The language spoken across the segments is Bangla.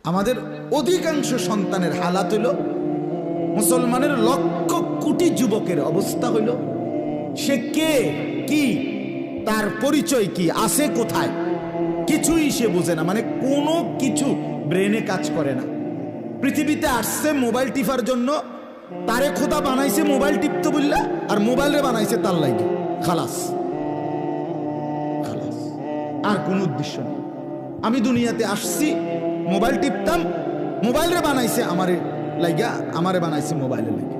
আমাদের অধিকাংশ সন্তানের হালাত হইল, মুসলমানের লক্ষ কোটি যুবকের অবস্থা হইল, সে কে, কি, তার পরিচয় কি, আছে কোথায়, কিছুই সে বোঝে না। মানে কোনো কিছু ব্রেনে কাজ করে না। পৃথিবীতে আসছে মোবাইল টিপার জন্য, তারে খোদা বানাইছে মোবাইল টিপতে বললা, আর মোবাইলে বানাইছে তার লাগে। খালাস খালাস, আর কোনো উদ্দেশ্য নেই। আমি দুনিয়াতে আসছি মোবাইল টিপতাম, মোবাইলে বানাইছে আমারে লাগা, আমারে বানাইছে মোবাইলে লাগে।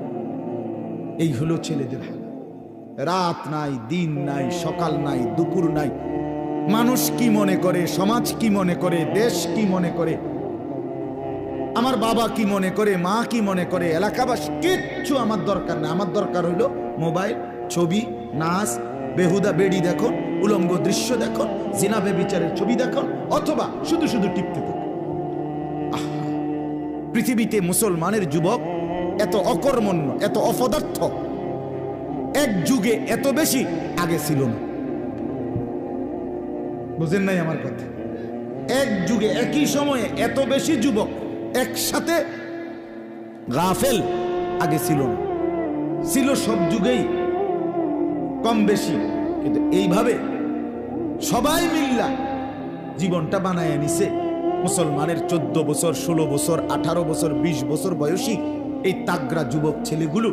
এই হলো ছেলেদের হাল। রাত নাই, দিন নাই, সকাল নাই, দুপুর নাই। মানুষ কি মনে করে, সমাজ কি মনে করে, দেশ কি মনে করে, আমার বাবা কি মনে করে, মা কি মনে করে, এলাকাবাসী, কিচ্ছু আমার দরকার না। আমার দরকার হইল মোবাইল, ছবি, নাচ, বেহুদা বেড়ি দেখুন, উলঙ্গ দৃশ্য দেখুন, জিনা বেবিচারের ছবি দেখুন, অথবা শুধু শুধু টিপতে থাকুন। পৃথিবীতে মুসলমানের যুবক এত অকর্মণ্য, এত অপদার্থ এক যুগে এত বেশি আগে ছিল না। বুঝেন নাই আমার কথা? এক যুগে একই সময়ে এত বেশি যুবক একসাথে গাফেল আগে ছিল না। ছিল সব যুগেই কম বেশি, কিন্তু এইভাবে সবাই মিল্লা জীবনটা বানায় নিছে। মুসলমানের 14 বছর, 16 বছর, 18 বছর, 20 বছর বয়সী এই তাগড়া যুবক ছেলেগুলো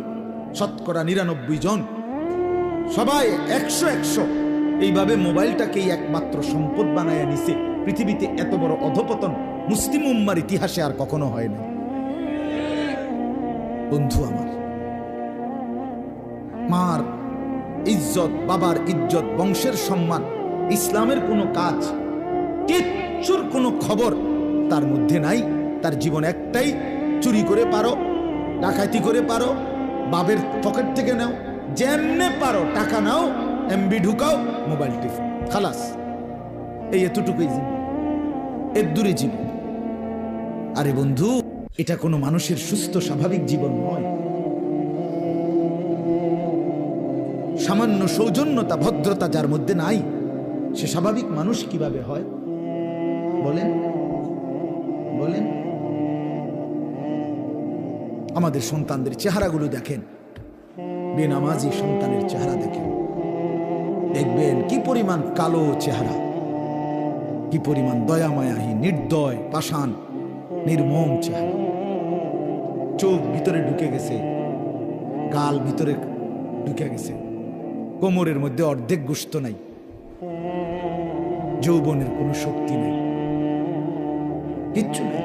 শতকরা 99 জন, সবাই 100 এইভাবে মোবাইলটাকেই একমাত্র সম্পদ বানায় নিছে। পৃথিবীতে এত বড় অধপতন মুসলিম উম্মার ইতিহাসে আর কখনো হয় না। বন্ধু আমার, মার ইজ্জত, বাবার ইজ্জত, বংশের সম্মান, ইসলামের কোনো কাজ, কিচ্ছুর কোনো খবর তার মধ্যে নাই। তার জীবন একটাই, চুরি করে পারো, ডাকাতি করে পারো, বাবের পকেট থেকে নাও, যেমনে পারো টাকা নাও, এমবি ঢুকাও, মোবাইল টিপো, খালাস। এই এতটুকুই জীবন, এর দূরে জীবন। আরে বন্ধু, এটা কোনো মানুষের সুস্থ স্বাভাবিক জীবন নয়। সামান্য সৌজন্যতা, ভদ্রতা যার মধ্যে নাই, সে স্বাভাবিক মানুষ কিভাবে হয় বলেন? বলেন। আমাদের সন্তানদের চেহারাগুলো দেখেন, বেনামাজি সন্তানের চেহারা দেখেন, দেখবেন কি পরিমাণ কালো চেহারা, কি পরিমাণ দয়ামায়াহীন, নির্দয়, পাষাণ, নির্মম চেহারা। চোখ ভিতরে ঢুকে গেছে, গাল ভিতরে ঢুকে গেছে, কোমরের মধ্যে অর্ধেক গোশত নাই, যৌবনের কোনো শক্তি নেই, কিচ্ছু নেই।